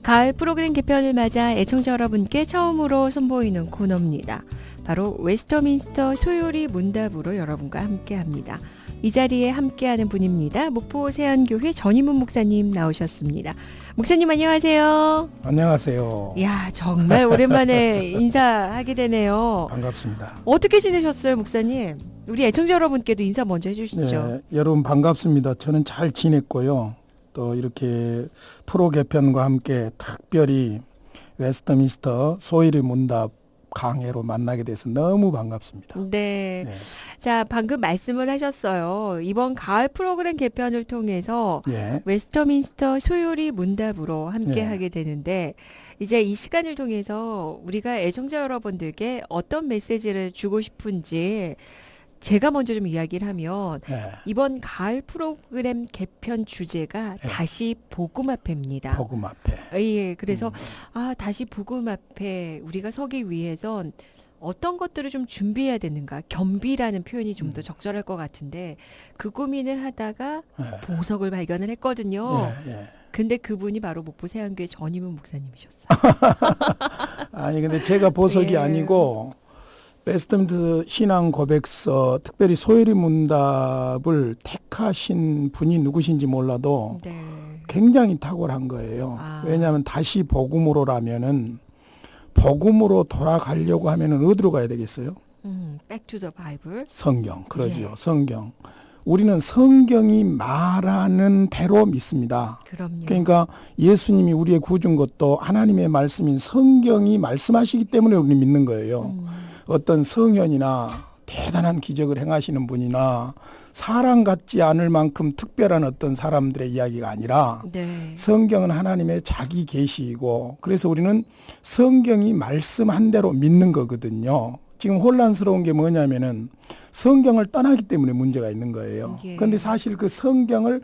가을 프로그램 개편을 맞아 애청자 여러분께 처음으로 선보이는 코너입니다. 바로 웨스터민스터 소요리 문답으로 여러분과 함께합니다. 이 자리에 함께하는 분입니다. 목포 세안교회 전임훈 목사님 나오셨습니다. 목사님 안녕하세요. 안녕하세요. 이야 정말 오랜만에 인사하게 되네요. 반갑습니다. 어떻게 지내셨어요 목사님? 우리 애청자 여러분께도 인사 먼저 해주시죠. 네, 여러분 반갑습니다. 저는 잘 지냈고요. 또 이렇게 프로 개편과 함께 특별히 웨스터민스터 소요리 문답 강해로 만나게 돼서 너무 반갑습니다. 네. 네. 자, 방금 말씀을 하셨어요. 이번 가을 프로그램 개편을 통해서 예. 웨스터민스터 소요리 문답으로 함께 네. 하게 되는데 이제 이 시간을 통해서 우리가 애청자 여러분들께 어떤 메시지를 주고 싶은지 제가 먼저 좀 이야기를 하면 예. 이번 가을 프로그램 개편 주제가 네. 다시 복음 앞에입니다. 복음 앞에. 예, 그래서 다시 복음 앞에 우리가 서기 위해선 어떤 것들을 좀 준비해야 되는가? 겸비라는 표현이 좀 더 적절할 것 같은데 그 고민을 하다가 예. 보석을 발견을 했거든요. 예, 예. 근데 그분이 바로 목포 세안교회 전임훈 목사님이셨어요. 아니 근데 제가 보석이 예. 아니고 웨스터민스터 신앙 고백서 특별히 소요리 문답을 택하신 분이 누구신지 몰라도 네. 굉장히 탁월한 거예요. 아. 왜냐하면 다시 복음으로라면은 복음으로 돌아가려고 하면은 어디로 가야 되겠어요? Back to the Bible. 성경. 그러죠. 예. 성경. 우리는 성경이 말하는 대로 믿습니다. 그럼요. 그러니까 예수님이 우리의 구준 것도 하나님의 말씀인 성경이 말씀하시기 때문에 우리는 믿는 거예요. 어떤 성현이나 대단한 기적을 행하시는 분이나 사람 같지 않을 만큼 특별한 어떤 사람들의 이야기가 아니라 네. 성경은 하나님의 자기 계시이고 그래서 우리는 성경이 말씀한 대로 믿는 거거든요. 지금 혼란스러운 게 뭐냐면은 성경을 떠나기 때문에 문제가 있는 거예요. 예. 그런데 사실 그 성경을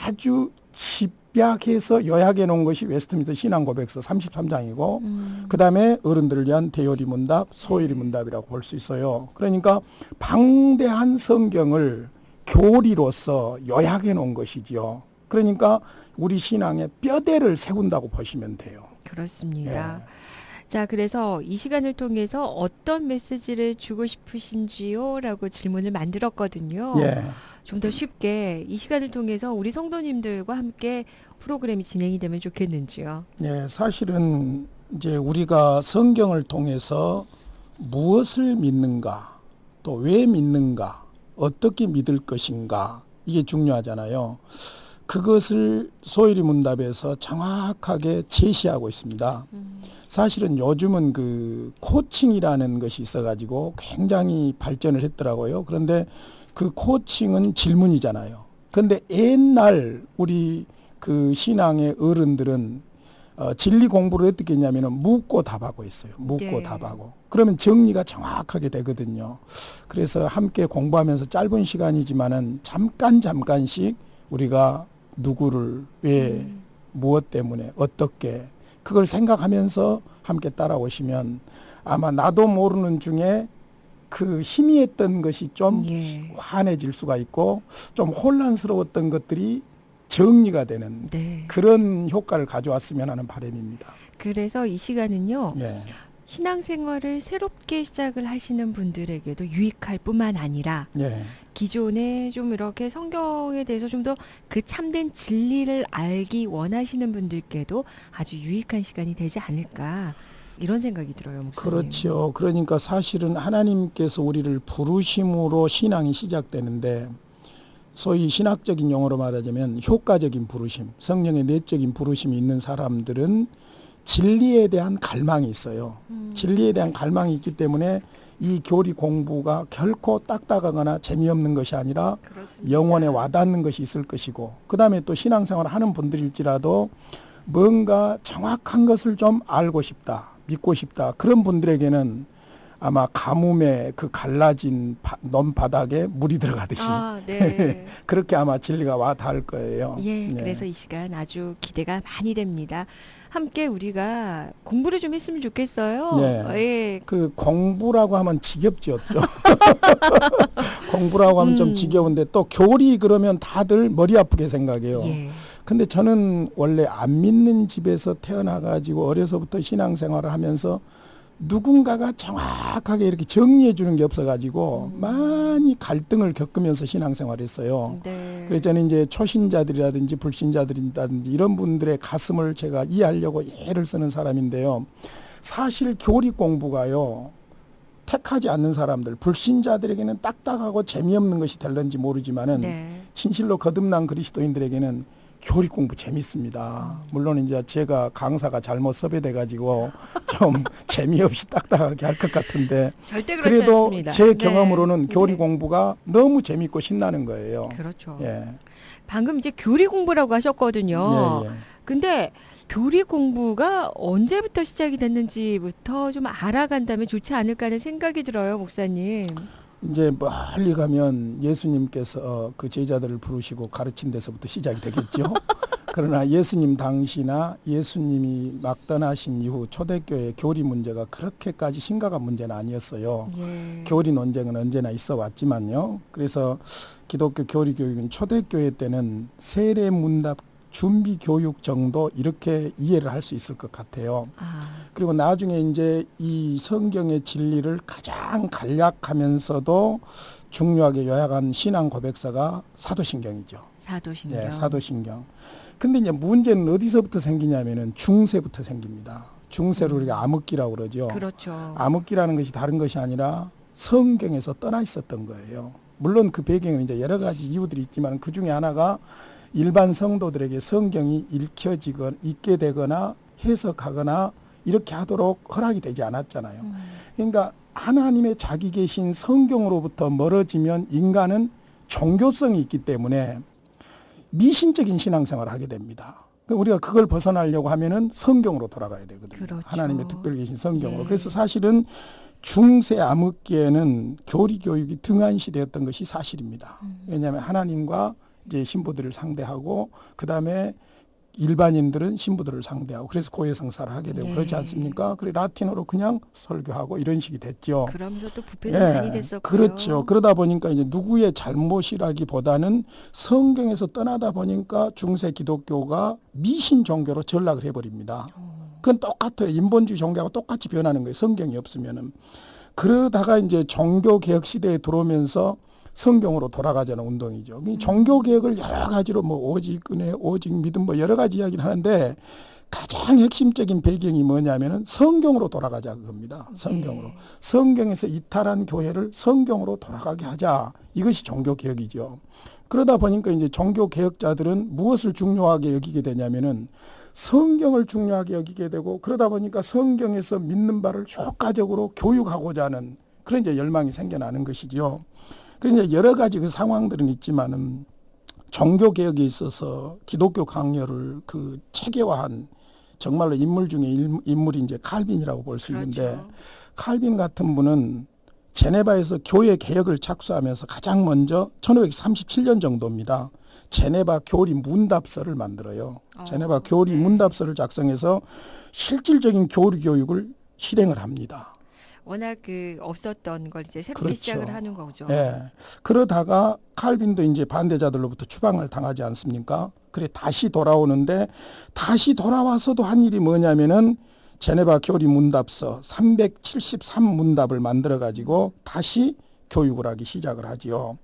아주 집약해서 요약해 놓은 것이 웨스터민스터 신앙 고백서 33장이고 그다음에 어른들을 위한 대요리 문답, 소요리 문답이라고 볼 수 있어요. 그러니까 방대한 성경을 교리로서 요약해 놓은 것이지요. 그러니까 우리 신앙의 뼈대를 세운다고 보시면 돼요. 그렇습니다. 예. 자, 그래서 이 시간을 통해서 어떤 메시지를 주고 싶으신지요? 라고 질문을 만들었거든요. 예. 좀 더 쉽게 이 시간을 통해서 우리 성도님들과 함께 프로그램이 진행이 되면 좋겠는지요. 예, 사실은 이제 우리가 성경을 통해서 무엇을 믿는가, 또 왜 믿는가, 어떻게 믿을 것인가, 이게 중요하잖아요. 그것을 소요리 문답에서 정확하게 제시하고 있습니다. 사실은 요즘은 그 코칭이라는 것이 있어가지고 굉장히 발전을 했더라고요. 그런데 그 코칭은 질문이잖아요. 그런데 옛날 우리 그 신앙의 어른들은 진리 공부를 어떻게 했냐면은 묻고 답하고 했어요. 묻고 네. 답하고. 그러면 정리가 정확하게 되거든요. 그래서 함께 공부하면서 짧은 시간이지만은 잠깐씩 우리가 누구를 왜 무엇 때문에 어떻게 그걸 생각하면서 함께 따라오시면 아마 나도 모르는 중에 그 희미했던 것이 좀 예. 환해질 수가 있고 좀 혼란스러웠던 것들이 정리가 되는 네. 그런 효과를 가져왔으면 하는 바람입니다. 그래서 이 시간은요. 예. 신앙생활을 새롭게 시작을 하시는 분들에게도 유익할 뿐만 아니라 예. 기존에 좀 이렇게 성경에 대해서 좀 더 그 참된 진리를 알기 원하시는 분들께도 아주 유익한 시간이 되지 않을까 이런 생각이 들어요, 목사님. 그렇죠. 그러니까 사실은 하나님께서 우리를 부르심으로 신앙이 시작되는데 소위 신학적인 용어로 말하자면 효과적인 부르심, 성령의 내적인 부르심이 있는 사람들은 진리에 대한 갈망이 있어요. 진리에 대한 갈망이 있기 때문에 이 교리 공부가 결코 딱딱하거나 재미없는 것이 아니라 그렇습니다. 영혼에 와닿는 것이 있을 것이고 그다음에 또 신앙생활을 하는 분들일지라도 뭔가 정확한 것을 좀 알고 싶다, 믿고 싶다 그런 분들에게는 아마 가뭄에 그 갈라진 논바닥에 물이 들어가듯이 네. 그렇게 아마 진리가 와 닿을 거예요. 예, 네. 그래서 이 시간 아주 기대가 많이 됩니다. 함께 우리가 공부를 좀 했으면 좋겠어요. 네. 예. 그 공부라고 하면 지겹죠. 좀. 공부라고 하면 좀 지겨운데 또 교리 그러면 다들 머리 아프게 생각해요. 예. 근데 저는 원래 안 믿는 집에서 태어나가지고 어려서부터 신앙생활을 하면서 누군가가 정확하게 이렇게 정리해 주는 게 없어가지고 많이 갈등을 겪으면서 신앙생활을 했어요. 네. 그래서 저는 이제 초신자들이라든지 불신자들이라든지 이런 분들의 가슴을 제가 이해하려고 예를 쓰는 사람인데요. 사실 교리 공부가요. 택하지 않는 사람들, 불신자들에게는 딱딱하고 재미없는 것이 될런지 모르지만은 네. 진실로 거듭난 그리스도인들에게는 교리 공부 재밌습니다. 물론 이제 제가 강사가 잘못 섭외돼 가지고 좀 재미없이 딱딱하게 할 것 같은데 절대 그렇지 그래도 않습니다. 제 네. 경험으로는 교리 네. 공부가 너무 재밌고 신나는 거예요. 그렇죠. 예. 방금 이제 교리 공부라고 하셨거든요. 예, 예. 근데 교리 공부가 언제부터 시작이 됐는지부터 좀 알아간다면 좋지 않을까 하는 생각이 들어요, 목사님. 이제 멀리 가면 예수님께서 그 제자들을 부르시고 가르친 데서부터 시작이 되겠죠. 그러나 예수님 당시나 예수님이 막 떠나신 이후 초대교회 교리 문제가 그렇게까지 심각한 문제는 아니었어요. 예. 교리 논쟁은 언제나 있어 왔지만요. 그래서 기독교 교리 교육은 초대교회 때는 세례 문답 준비 교육 정도 이렇게 이해를 할 수 있을 것 같아요. 아, 그리고 나중에 이제 이 성경의 진리를 가장 간략하면서도 중요하게 요약한 신앙 고백서가 사도신경이죠. 사도신경. 예, 사도신경. 근데 이제 문제는 어디서부터 생기냐면은 중세부터 생깁니다. 중세로 우리가 암흑기라고 그러죠. 그렇죠. 암흑기라는 것이 다른 것이 아니라 성경에서 떠나 있었던 거예요. 물론 그 배경은 이제 여러 가지 이유들이 있지만 그 중에 하나가 일반 성도들에게 성경이 읽게 되거나 해석하거나 이렇게 하도록 허락이 되지 않았잖아요. 그러니까 하나님의 자기 계신 성경으로부터 멀어지면 인간은 종교성이 있기 때문에 미신적인 신앙생활을 하게 됩니다. 우리가 그걸 벗어나려고 하면은 성경으로 돌아가야 되거든요. 그렇죠. 하나님의 특별히 계신 성경으로. 예. 그래서 사실은 중세 암흑기에는 교리 교육이 등한시되었던 것이 사실입니다. 왜냐하면 하나님과 이제 신부들을 상대하고 그다음에 일반인들은 신부들을 상대하고 그래서 고해성사를 하게 되고 네. 그렇지 않습니까? 그래 라틴어로 그냥 설교하고 이런 식이 됐죠. 그러면서 또 부패도 많이 됐었고요. 그렇죠. 그러다 보니까 이제 누구의 잘못이라기보다는 성경에서 떠나다 보니까 중세 기독교가 미신 종교로 전락을 해버립니다. 그건 똑같아요. 인본주의 종교하고 똑같이 변하는 거예요. 성경이 없으면은. 그러다가 이제 종교 개혁 시대에 들어오면서 성경으로 돌아가자는 운동이죠. 종교 개혁을 여러 가지로 뭐 오직 은혜, 오직 믿음 뭐 여러 가지 이야기를 하는데 가장 핵심적인 배경이 뭐냐면은 성경으로 돌아가자 그겁니다. 성경으로. 네. 성경에서 이탈한 교회를 성경으로 돌아가게 하자. 이것이 종교 개혁이죠. 그러다 보니까 이제 종교 개혁자들은 무엇을 중요하게 여기게 되냐면은 성경을 중요하게 여기게 되고 그러다 보니까 성경에서 믿는 바를 효과적으로 교육하고자 하는 그런 이제 열망이 생겨나는 것이죠. 그래서 이제 여러 가지 그 상황들은 있지만은 종교 개혁에 있어서 기독교 강요를 그 체계화한 정말로 인물 중에 인물이 이제 칼빈이라고 볼 수 있는데 그렇죠. 칼빈 같은 분은 제네바에서 교회 개혁을 착수하면서 가장 먼저 1537년 정도입니다. 제네바 교리 문답서를 만들어요. 제네바 교리 네. 문답서를 작성해서 실질적인 교리 교육을 실행을 합니다. 워낙 그 없었던 걸 이제 새롭게 그렇죠. 시작을 하는 거죠. 예. 그러다가 칼빈도 이제 반대자들로부터 추방을 당하지 않습니까? 그래 다시 돌아오는데 다시 돌아와서도 한 일이 뭐냐면은 제네바 교리 문답서 373문답을 만들어 가지고 다시 교육을 하기 시작을 하지요.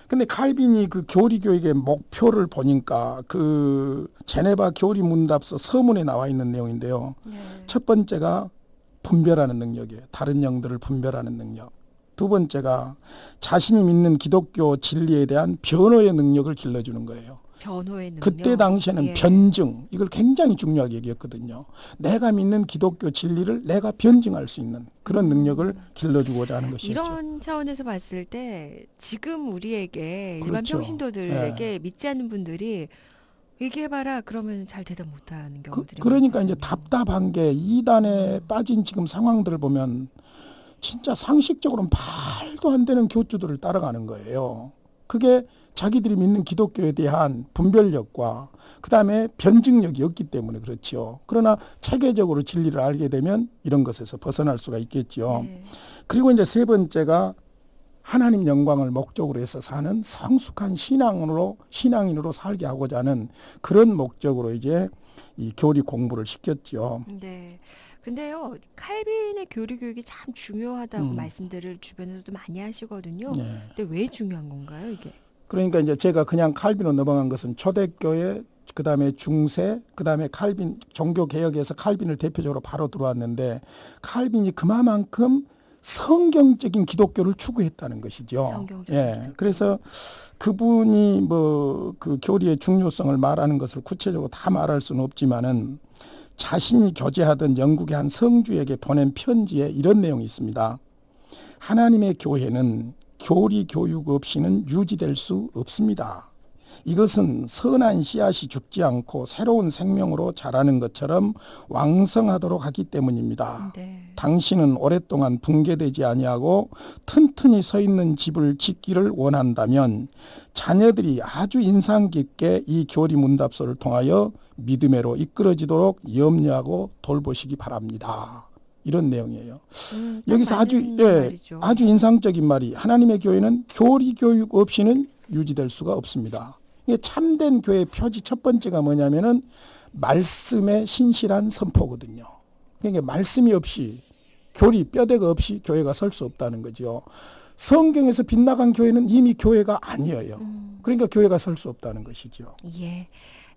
근데 칼빈이 그 교리 교육의 목표를 보니까 그 제네바 교리 문답서 서문에 나와 있는 내용인데요. 네. 첫 번째가 분별하는 능력이에요. 다른 영들을 분별하는 능력. 두 번째가 자신이 믿는 기독교 진리에 대한 변호의 능력을 길러주는 거예요. 변호의 능력. 그때 당시에는 예. 변증, 이걸 굉장히 중요하게 여겼거든요. 내가 믿는 기독교 진리를 내가 변증할 수 있는 그런 능력을 길러주고자 하는 것이죠. 이런 차원에서 봤을 때 지금 우리에게 일반 그렇죠. 평신도들에게 믿지 않는 분들이 얘기해봐라 그러면 잘 대답 못하는 경우들이 그러니까 이제 많거든요. 답답한 게 이단에 빠진 지금 상황들을 보면 진짜 상식적으로는 말도 안 되는 교주들을 따라가는 거예요. 그게 자기들이 믿는 기독교에 대한 분별력과 그다음에 변증력이 없기 때문에 그렇죠. 그러나 체계적으로 진리를 알게 되면 이런 것에서 벗어날 수가 있겠죠. 네. 그리고 이제 세 번째가 하나님 영광을 목적으로 해서 사는 성숙한 신앙인으로 살게 하고자 하는 그런 목적으로 이제 이 교리 공부를 시켰죠. 네. 근데요, 칼빈의 교리 교육이 참 중요하다고 말씀들을 주변에서도 많이 하시거든요. 예. 근데 왜 중요한 건가요, 이게? 그러니까 이제 제가 그냥 칼빈으로 넘어간 것은 초대교회, 그다음에 중세, 그다음에 칼빈 종교 개혁에서 칼빈을 대표적으로 바로 들어왔는데 칼빈이 그만큼 성경적인 기독교를 추구했다는 것이죠. 성경적인 예. 기독교. 그래서 그분이 뭐 그 교리의 중요성을 말하는 것을 구체적으로 다 말할 수는 없지만은 자신이 교제하던 영국의 한 성주에게 보낸 편지에 이런 내용이 있습니다. 하나님의 교회는 교리 교육 없이는 유지될 수 없습니다. 이것은 선한 씨앗이 죽지 않고 새로운 생명으로 자라는 것처럼 왕성하도록 하기 때문입니다. 네. 당신은 오랫동안 붕괴되지 아니하고 튼튼히 서 있는 집을 짓기를 원한다면 자녀들이 아주 인상 깊게 이 교리 문답서를 통하여 믿음으로 이끌어지도록 염려하고 돌보시기 바랍니다. 이런 내용이에요. 여기서 아주 인상적인 말이 하나님의 교회는 교리 교육 없이는 유지될 수가 없습니다. 참된 교회의 표지 첫 번째가 뭐냐면은 말씀의 신실한 선포거든요. 그러니까 말씀이 없이 교리 뼈대가 없이 교회가 설 수 없다는 거죠. 성경에서 빗나간 교회는 이미 교회가 아니에요. 그러니까 교회가 설 수 없다는 것이죠. 예.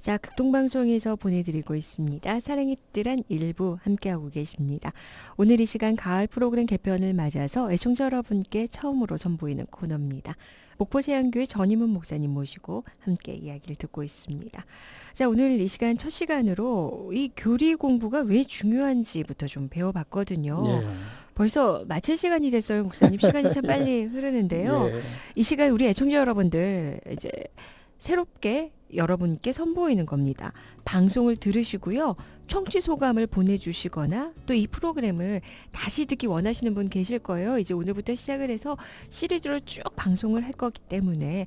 자, 극동방송에서 보내드리고 있습니다. 사랑의 뜰한 일부 함께하고 계십니다. 오늘 이 시간 가을 프로그램 개편을 맞아서 애청자 여러분께 처음으로 선보이는 코너입니다. 목포세안교회 전임은 목사님 모시고 함께 이야기를 듣고 있습니다. 자, 오늘 이 시간 첫 시간으로 이 교리 공부가 왜 중요한지부터 좀 배워봤거든요. 예. 벌써 마칠 시간이 됐어요, 목사님. 시간이 참 빨리 흐르는데요. 예. 이 시간 우리 애청자 여러분들 이제 새롭게 여러분께 선보이는 겁니다. 방송을 들으시고요. 청취 소감을 보내주시거나 또 이 프로그램을 다시 듣기 원하시는 분 계실 거예요. 이제 오늘부터 시작을 해서 시리즈로 쭉 방송을 할 거기 때문에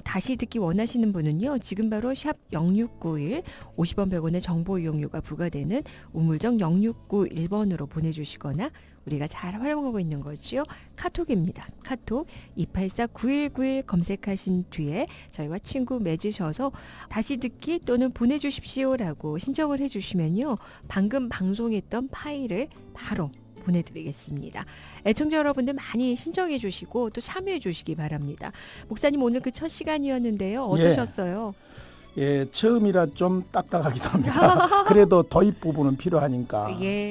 다시 듣기 원하시는 분은요. 지금 바로 샵 0691 50원 100원의 정보 이용료가 부과되는 우물정 0691번으로 보내주시거나 우리가 잘 활용하고 있는 거죠. 카톡입니다. 카톡 284-9191 검색하신 뒤에 저희와 친구 맺으셔서 다시 듣기 또는 보내주십시오라고 신청을 해주시면요. 방금 방송했던 파일을 바로 보내드리겠습니다. 애청자 여러분들 많이 신청해 주시고 또 참여해 주시기 바랍니다. 목사님 오늘 그 첫 시간이었는데요. 어떠셨어요? 예, 처음이라 좀 딱딱하기도 합니다. 그래도 도입 부분은 필요하니까. 예.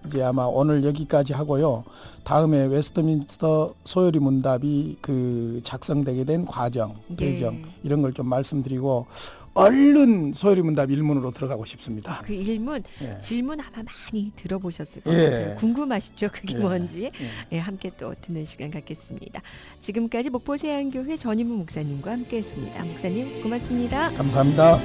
이제 아마 오늘 여기까지 하고요. 다음에 웨스트민스터 소요리 문답이 작성되게 된 과정, 배경 이런 걸 좀 말씀드리고 얼른 소요리 문답 일문으로 들어가고 싶습니다. 그 일문 예. 질문 아마 많이 들어보셨을 것 같아요. 궁금하시죠? 그게 뭔지. 예. 함께 또 듣는 시간 갖겠습니다. 지금까지 목포세안교회 전임무 목사님과 함께했습니다. 목사님 고맙습니다. 감사합니다.